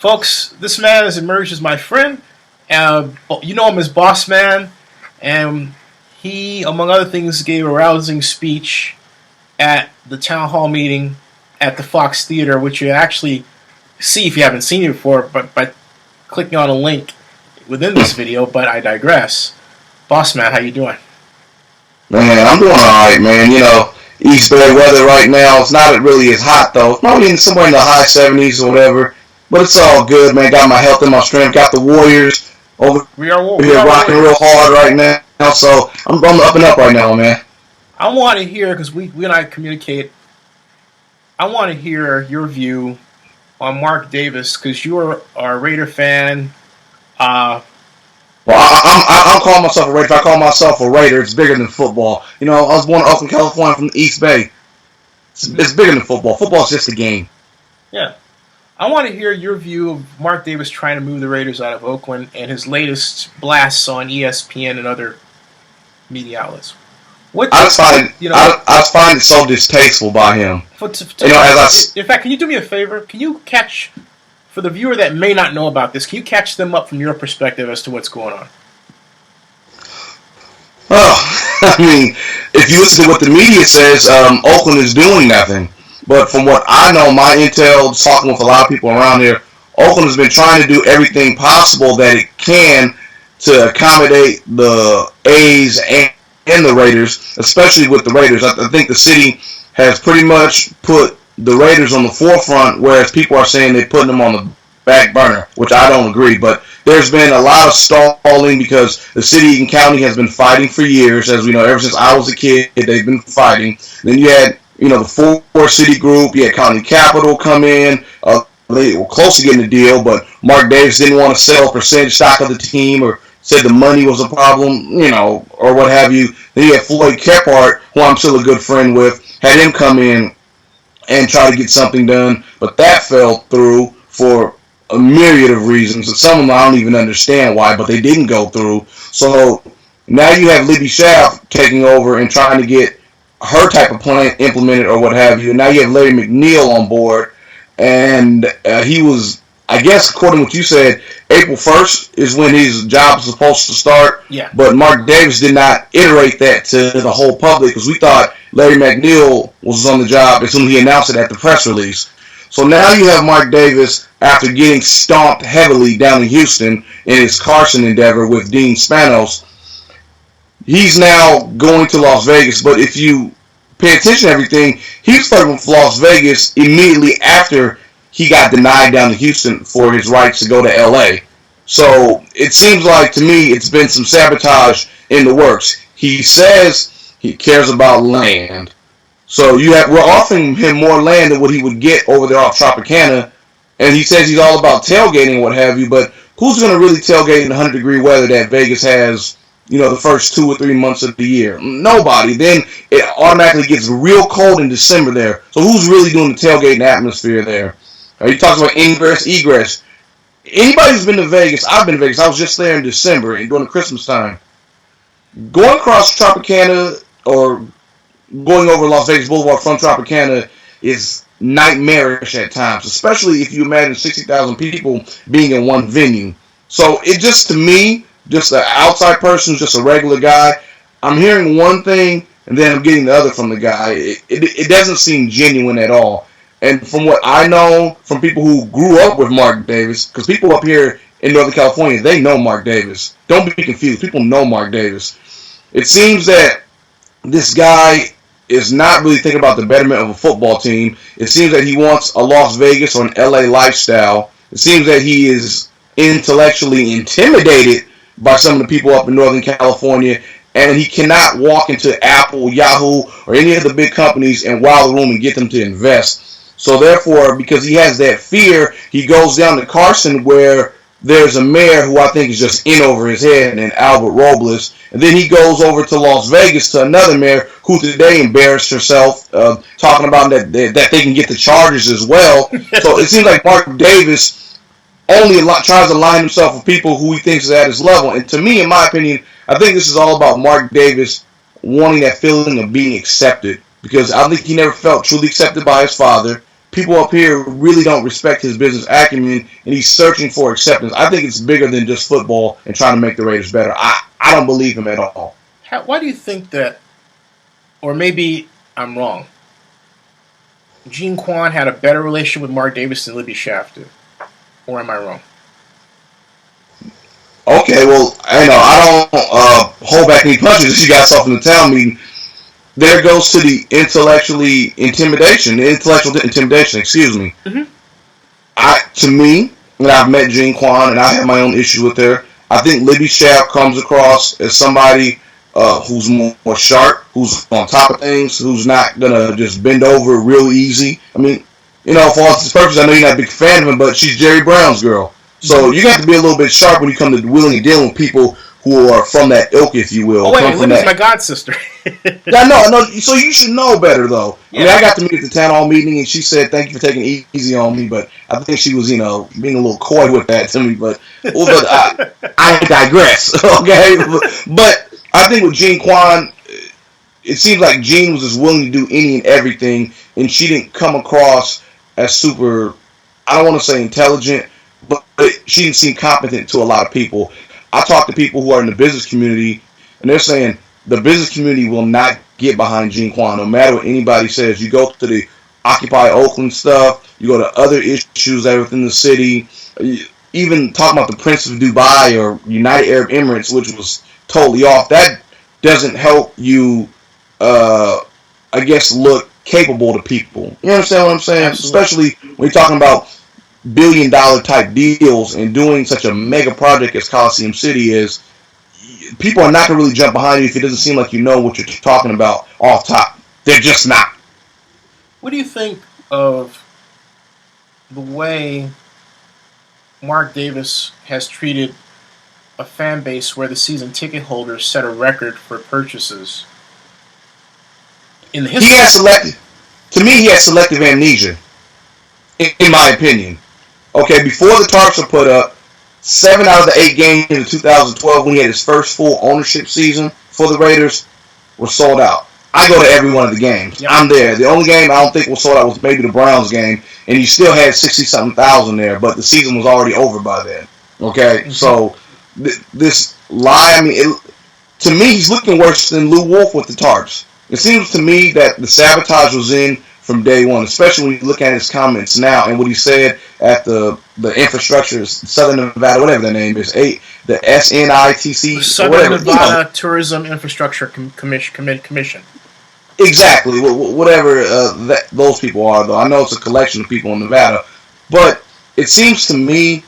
Folks, this man has emerged as my friend. You know him as Boss Man, and he, among other things, gave a rousing speech at the town hall meeting at the Fox Theater, which you actually see if you haven't seen it before, but by clicking on a link within this video. But I digress. Boss Man, how you doing? Man, I'm doing alright, man. East Bay weather right now. It's not really as hot, though. It's probably somewhere in the high 70s or whatever. But it's all good, man. Got my health and my strength. Got the Warriors over here rocking real hard right now. So I'm up and up right now, man. I want to hear, because we and I communicate, I want to hear your view on Mark Davis, because you're a Raider fan. Well, I don't call myself a Raider. If I call myself a Raider, it's bigger than football. I was born in Oakland, California, from the East Bay. It's bigger than football. Football is just a game. Yeah. I want to hear your view of Mark Davis trying to move the Raiders out of Oakland and his latest blasts on ESPN and other media outlets. I just find it so distasteful by him. In fact, can you do me a favor? Can you catch, for the viewer that may not know about this, can you catch them up from your perspective as to what's going on? Oh, if you listen to what the media says, Oakland is doing nothing. But from what I know, my intel, talking with a lot of people around here, Oakland has been trying to do everything possible that it can to accommodate the A's and the Raiders, especially with the Raiders. I think the city has pretty much put the Raiders on the forefront, whereas people are saying they're putting them on the back burner, which I don't agree. But there's been a lot of stalling because the city and county has been fighting for years. As we know, ever since I was a kid, they've been fighting. Then you had the four-city group. You had County Capital come in. They were close to getting a deal, but Mark Davis didn't want to sell a percentage stock of the team or said the money was a problem, or what have you. Then you had Floyd Kephart, who I'm still a good friend with, had him come in and try to get something done, but that fell through for a myriad of reasons, and some of them I don't even understand why, but they didn't go through. So now you have Libby Schaaf taking over and trying to get her type of plan implemented or what have you. And now you have Larry McNeil on board, and he was, I guess, according to what you said, April 1st is when his job is supposed to start. Yeah. But Mark Davis did not iterate that to the whole public because we thought Larry McNeil was on the job as soon as he announced it at the press release. So now you have Mark Davis, after getting stomped heavily down in Houston in his Carson endeavor with Dean Spanos, he's now going to Las Vegas. But if you pay attention to everything, he started with Las Vegas immediately after he got denied down to Houston for his rights to go to L.A. So it seems like, to me, it's been some sabotage in the works. He says he cares about land. So we're offering him more land than what he would get over there off Tropicana. And he says he's all about tailgating and what have you. But who's going to really tailgate in 100-degree weather that Vegas has, the first 2 or 3 months of the year? Nobody. Then it automatically gets real cold in December there. So who's really doing the tailgating atmosphere there? He talks about ingress, egress. Anybody who's been to Vegas, I've been to Vegas. I was just there in December and during the Christmas time. Going across Tropicana or going over Las Vegas Boulevard from Tropicana is nightmarish at times, especially if you imagine 60,000 people being in one venue. So it just, to me, just an outside person, just a regular guy, I'm hearing one thing and then I'm getting the other from the guy. It doesn't seem genuine at all. And from what I know from people who grew up with Mark Davis, because people up here in Northern California, they know Mark Davis. Don't be confused. People know Mark Davis. It seems that this guy is not really thinking about the betterment of a football team. It seems that he wants a Las Vegas or an LA lifestyle. It seems that he is intellectually intimidated by some of the people up in Northern California, and he cannot walk into Apple, Yahoo, or any of the big companies and wow the room and get them to invest. So therefore, because he has that fear, he goes down to Carson where there's a mayor who I think is just in over his head, and Albert Robles. And then he goes over to Las Vegas to another mayor who today embarrassed herself, talking about that they can get the charges as well. So it seems like Mark Davis only tries to align himself with people who he thinks is at his level. And to me, in my opinion, I think this is all about Mark Davis wanting that feeling of being accepted. Because I think he never felt truly accepted by his father. people up here really don't respect his business acumen, and he's searching for acceptance. I think it's bigger than just football and trying to make the Raiders better. I don't believe him at all. Why do you think that, or maybe I'm wrong, Gene Kwan had a better relationship with Mark Davis than Libby Schaaf did? Or am I wrong? Okay, well, I don't hold back any punches. You got stuff in the town meeting. There goes to the intellectual intimidation. Excuse me. Mm-hmm. To me, and I've met Gene Kwan, and I have my own issue with her. I think Libby Schaaf comes across as somebody who's more sharp, who's on top of things, who's not gonna just bend over real easy. I mean, for all intents and purposes, I know you're not a big fan of him, but she's Jerry Brown's girl. So you got to be a little bit sharp when you come to wheeling and dealing with people who are from that ilk, if you will. Oh, wait, Libby's my god sister. No. So you should know better, though. Yeah. I mean, I got to meet at the town hall meeting, and she said, "Thank you for taking it easy on me," but I think she was, being a little coy with that to me. But I digress. Okay, but I think with Gene Kwan, it seems like Gene was just willing to do any and everything, and she didn't come across as super. I don't want to say intelligent, but she didn't seem competent to a lot of people. I talk to people who are in the business community, and they're saying the business community will not get behind Gene Kwan, no matter what anybody says. You go to the Occupy Oakland stuff, you go to other issues that are within the city, even talking about the Prince of Dubai or United Arab Emirates, which was totally off. That doesn't help you, look capable to people. You understand what I'm saying? Absolutely. Especially when you're talking about billion-dollar type deals and doing such a mega project as Coliseum City is. People are not going to really jump behind you if it doesn't seem like you know what you're talking about off top. They're just not. What do you think of the way Mark Davis has treated a fan base where the season ticket holders set a record for purchases in the history? He has selective amnesia, in my opinion. Okay, before the tarps were put up, 7 out of the 8 games in 2012, when he had his first full ownership season for the Raiders, were sold out. I go to every one of the games. Yep. I'm there. The only game I don't think was sold out was maybe the Browns game, and you still had 60-something thousand there, but the season was already over by then. Okay, so this lie, to me, he's looking worse than Lou Wolf with the tarps. It seems to me that the sabotage was in from day one, especially when you look at his comments now and what he said at the infrastructure, Southern Nevada, whatever the name is, the SNITC, Southern Nevada Tourism Infrastructure Commission. Exactly, whatever those people are, though. I know it's a collection of people in Nevada, but it seems to me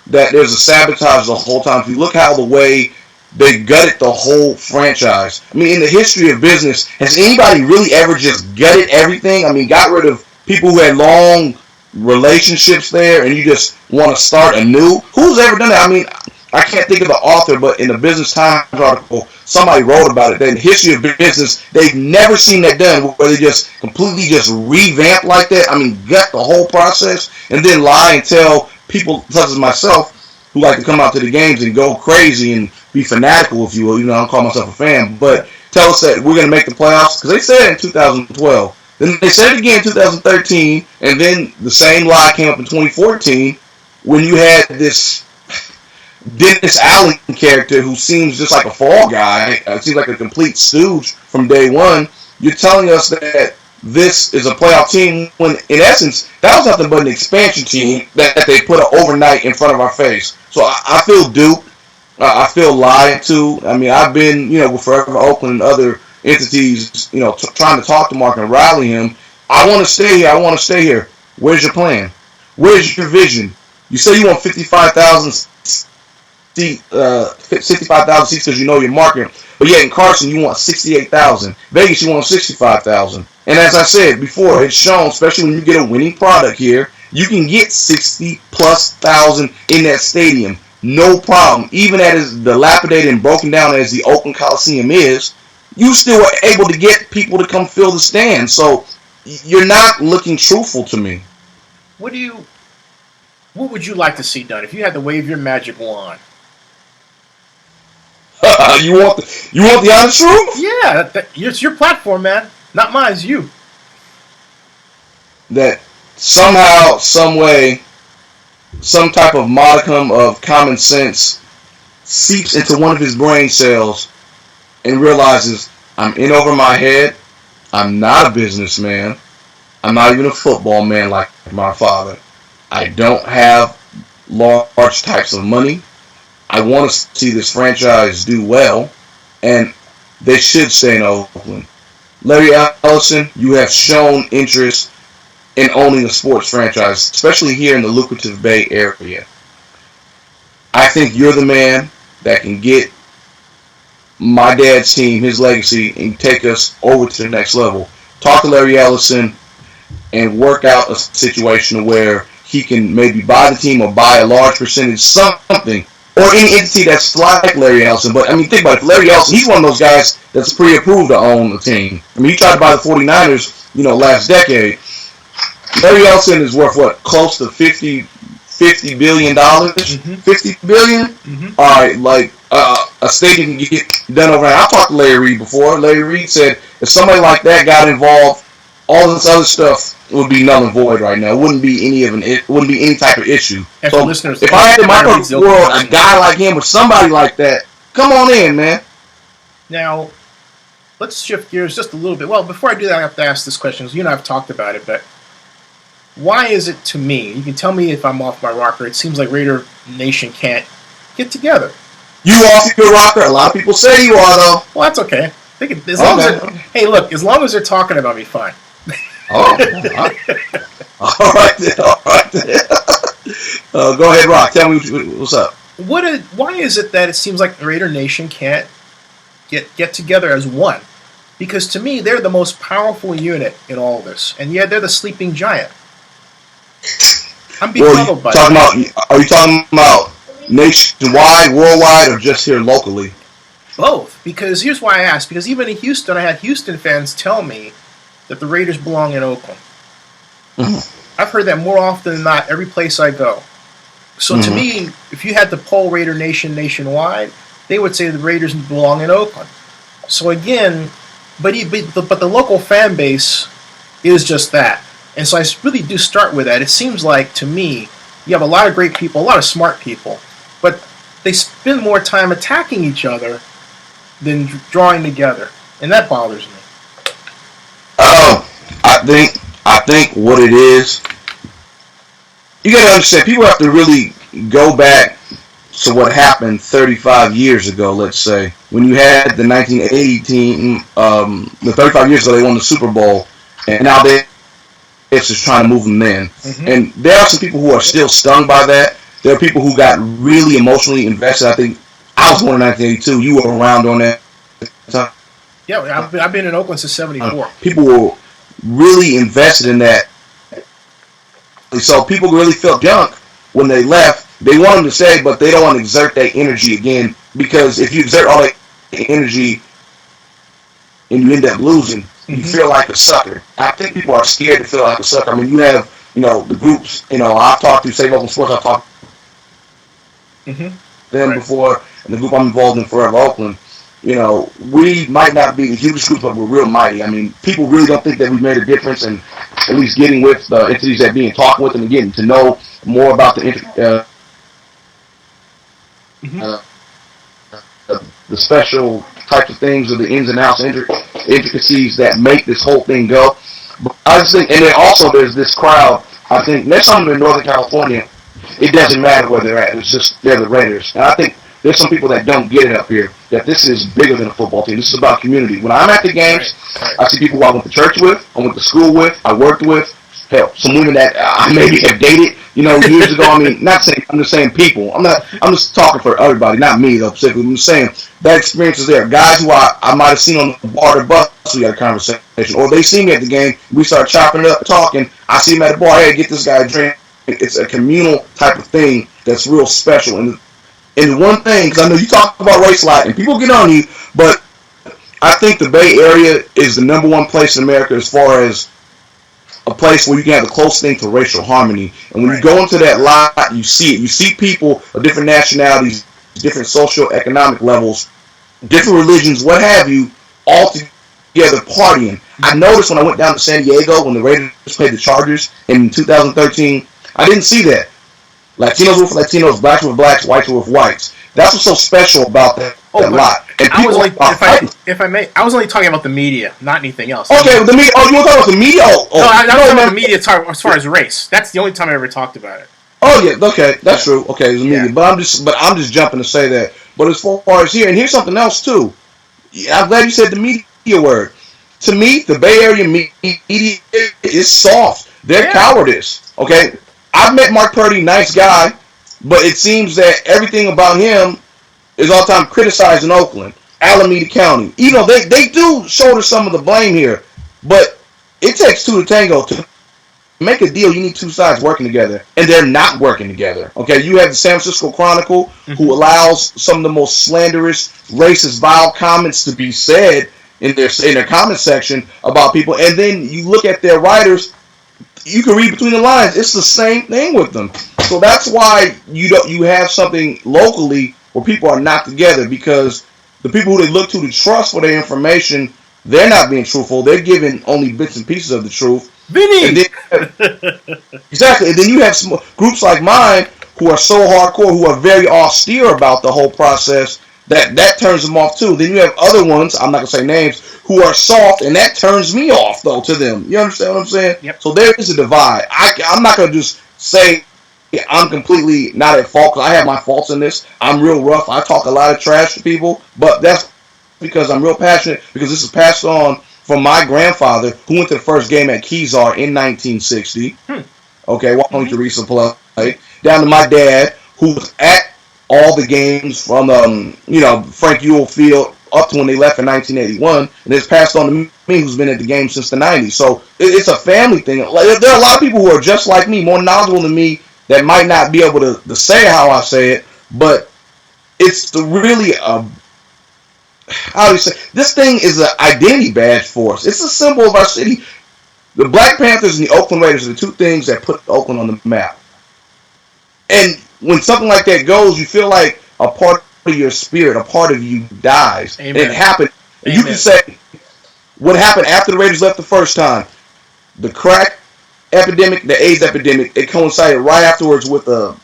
that there's a sabotage the whole time. If you look how the way they gutted the whole franchise. I mean, in the history of business, has anybody really ever just gutted everything? I mean, got rid of people who had long relationships there and you just want to start anew? Who's ever done that? I mean, I can't think of the author, but in the Business Times article, somebody wrote about it. That in the history of business, they've never seen that done where they just completely just revamp like that. I mean, gut the whole process and then lie and tell people such as myself who like to come out to the games and go crazy and be fanatical, if you will. I don't call myself a fan, but tell us that we're going to make the playoffs. Because they said it in 2012. Then they said it again in 2013, and then the same lie came up in 2014 when you had this Dennis Allen character who seems just like a fall guy. Seems like a complete stooge from day one. You're telling us that this is a playoff team when, in essence, that was nothing but an expansion team that they put overnight in front of our face. So I feel duped. I feel lied to. I mean, I've been, with Forever Oakland and other entities, trying to talk to Mark and rally him. I want to stay here. I want to stay here. Where's your plan? Where's your vision? You say you want 55,000 seats because you know your market. But yet in Carson, you want 68,000. Vegas, you want 65,000. And as I said before, it's shown, especially when you get a winning product here, you can get 60+ thousand in that stadium. No problem. Even as dilapidated and broken down as the Oakland Coliseum is, you still are able to get people to come fill the stand. So you're not looking truthful to me. What would you like to see done if you had to wave your magic wand? You want the honest truth? Yeah, it's your platform, man. Not mine, it's you. That somehow, some way, some type of modicum of common sense seeps into one of his brain cells and realizes, I'm in over my head. I'm not a businessman. I'm not even a football man like my father. I don't have large types of money. I want to see this franchise do well, and they should stay in Oakland. Larry Ellison, you have shown interest in owning a sports franchise, especially here in the lucrative Bay Area. I think you're the man that can get my dad's team, his legacy, and take us over to the next level. Talk to Larry Ellison and work out a situation where he can maybe buy the team or buy a large percentage, something, or any entity that's like Larry Ellison. But, I mean, think about it. Larry Ellison, he's one of those guys that's pre-approved to own the team. I mean, he tried to buy the 49ers, last decade. Larry Ellison is worth, what, close to $50 billion? Mm-hmm. $50 billion? Mm-hmm. All right, like a stadium can get done over. I talked to Larry Reid before. Larry Reid said if somebody like that got involved, all this other stuff would be null and void right now. It wouldn't be any type of issue. And so listeners, if I had in my perfect world a guy like him or somebody like that, come on in, man. Now, let's shift gears just a little bit. Well, before I do that, I have to ask this question, because you and I have talked about it, but why is it to me, you can tell me if I'm off my rocker, it seems like Raider Nation can't get together. You off your rocker? A lot of people say you are, though. Well, that's okay. Hey, look, as long as they're talking about me, fine. Oh, all right then. Go ahead, Rock. Tell me what's up. Why is it that it seems like Raider Nation can't get together as one? Because to me, they're the most powerful unit in all this, and yet they're the sleeping giant. I'm befuddled by that. Are you talking about nationwide, worldwide, or just here locally? Both. Because here's why I asked. Because even in Houston, I had Houston fans tell me that the Raiders belong in Oakland. Mm-hmm. I've heard that more often than not every place I go. So to me, if you had to poll Raider Nation nationwide, they would say the Raiders belong in Oakland. So again, but the local fan base is just that. And so I really do start with that. It seems like, to me, you have a lot of great people, a lot of smart people, but they spend more time attacking each other than drawing together. And that bothers me. I think what it is, you got to understand, people have to really go back to what happened 35 years ago, let's say, when you had the 1980 team, the 35 years ago they won the Super Bowl, and now they're just trying to move them in. Mm-hmm. And there are some people who are still stung by that. There are people who got really emotionally invested. I think I was born in 1982. You were around on that time. Yeah, I've been in Oakland since '74. People were really invested in that. So people really felt junk when they left. They want them to stay, but they don't want to exert that energy again, because if you exert all that energy and you end up losing, you feel like a sucker. I think people are scared to feel like a sucker. I mean, you have, the groups, I've talked to Save Oakland Sports, I've talked to them before, and the group I'm involved in, Forever Oakland. We might not be the hugest group, but we're real mighty. I mean, people really don't think that we've made a difference in at least getting with the entities that being talking with them and getting to know more about the special types of things or the ins and outs, intricacies that make this whole thing go. But I just think, and then also there's this crowd. I think next time in Northern California, it doesn't matter where they're at. It's just they're the Raiders. And I think there's some people that don't get it up here, that this is bigger than a football team. This is about community. When I'm at the games, I see people who I went to church with, I went to school with, I worked with, hell, some women that I maybe have dated, years ago. I mean, I'm just saying people. I'm just talking for everybody, not me though, specifically. I'm just saying that experience is there. Guys who I might have seen on the bar or bus, we had a conversation, or they see me at the game, we start chopping it up, talking. I see them at the bar, hey, get this guy a drink. It's a communal type of thing that's real special. And one thing, because I know you talk about race a lot, and people get on you, but I think the Bay Area is the number one place in America as far as a place where you can have the close thing to racial harmony. And when you go into that lot, you see it. You see people of different nationalities, different socio-economic levels, different religions, what have you, all together partying. I noticed when I went down to San Diego when the Raiders played the Chargers in 2013, I didn't see that. Latinos were for Latinos, blacks were blacks, whites were with whites. That's what's so special about that lot. And I was people only, if I may, I was only talking about the media, not anything else. Okay, the media. Oh, you want to talk about the media? No, I'm talking about the media as far as race. That's the only time I ever talked about it. Oh yeah, okay, that's true. Okay, it was the media, but I'm just jumping to say that. But as far as here, and here's something else too. I'm glad you said the media word. To me, the Bay Area media is soft. They're cowardice. Okay, I've met Mark Purdy, nice guy, but it seems that everything about him is all the time criticized in Oakland, Alameda County. You know, they do shoulder some of the blame here, but it takes two to tango. To make a deal, you need two sides working together, and they're not working together. Okay, you have the San Francisco Chronicle, who allows some of the most slanderous, racist, vile comments to be said in their comment section about people, and then you look at their writers. You can read between the lines. It's the same thing with them. So that's why you have something locally where people are not together, because the people who they look to trust for their information, they're not being truthful. They're giving only bits and pieces of the truth. Vinny! And then, exactly. And then you have some groups like mine who are so hardcore, who are very austere about the whole process, that turns them off too. Then you have other ones, I'm not going to say names, who are soft, and that turns me off, though, to them. You understand what I'm saying? Yep. So there is a divide. I'm not going to just say I'm completely not at fault, because I have my faults in this. I'm real rough. I talk a lot of trash to people, but that's because I'm real passionate, because this is passed on from my grandfather, who went to the first game at Kezar in 1960. Okay, watching Teresa play. Down to my dad, who was at all the games from Frank Ewell Field up to when they left in 1981, and it's passed on to me, who's been at the game since the 90s. So it's a family thing. There are a lot of people who are just like me, more knowledgeable than me, that might not be able to say how I say it, but it's really how do you say, this thing is an identity badge for us. It's a symbol of our city. The Black Panthers and the Oakland Raiders are the two things that put Oakland on the map. And when something like that goes, you feel like a part of your spirit, a part of you dies. Amen. And it happened. Amen. You can say what happened after the Raiders left the first time. The crack epidemic, the AIDS epidemic, it coincided right afterwards with the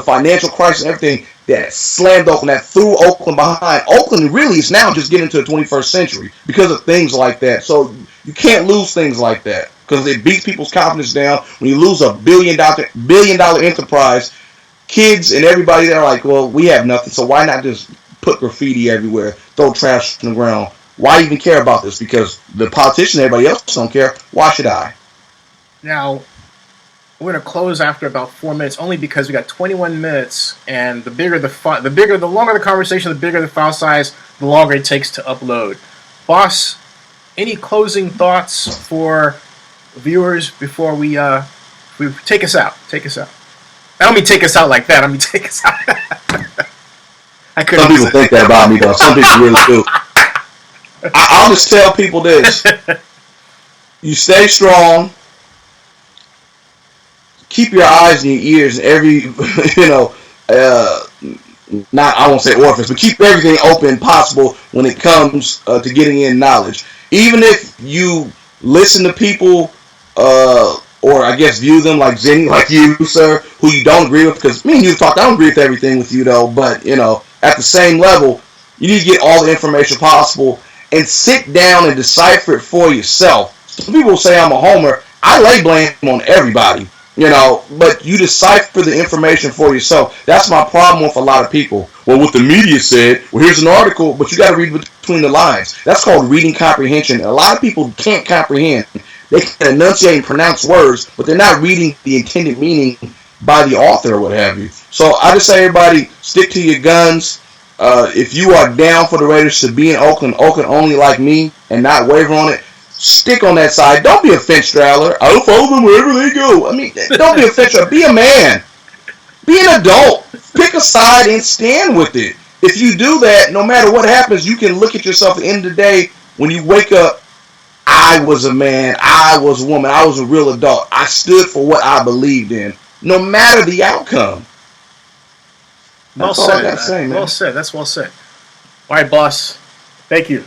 financial crisis and everything that slammed Oakland, that threw Oakland behind. Oakland really is now just getting into the 21st century because of things like that. So you can't lose things like that, because it beats people's confidence down. When you lose a billion dollar enterprise, kids and everybody, they're like, well, we have nothing, so why not just put graffiti everywhere, throw trash on the ground? Why even care about this? Because the politicians and everybody else don't care. Why should I? Now, we're going to close after about 4 minutes, only because we got 21 minutes, and the longer the conversation, the bigger the file size, the longer it takes to upload. Boss, any closing thoughts for viewers before we take us out? Take us out. I don't mean take us out like that. I mean take us out. Some people think that about me, though. Some people really do. I'll just tell people this: you stay strong. Keep your eyes and your ears and every, not, I won't say orifice, but keep everything open possible when it comes to getting in knowledge. Even if you listen to people, or I guess view them like Zenny, like you, sir, who you don't agree with, because me and you talk, I don't agree with everything with you, though, but, at the same level, you need to get all the information possible and sit down and decipher it for yourself. Some people say I'm a homer. I lay blame on everybody. But you decipher the information for yourself. That's my problem with a lot of people. Well, what the media said, well, here's an article, but you got to read between the lines. That's called reading comprehension. A lot of people can't comprehend. They can enunciate and pronounce words, but they're not reading the intended meaning by the author or what have you. So I just say, everybody, stick to your guns. If you are down for the Raiders to be in Oakland only like me, and not waver on it, stick on that side. Don't be a fence straddler. I'll follow them wherever they go. I mean, don't be a fence straddler. Be a man. Be an adult. Pick a side and stand with it. If you do that, no matter what happens, you can look at yourself at the end of the day when you wake up. I was a man. I was a woman. I was a real adult. I stood for what I believed in, no matter the outcome. Well said. Well said. That's well said. All right, boss. Thank you.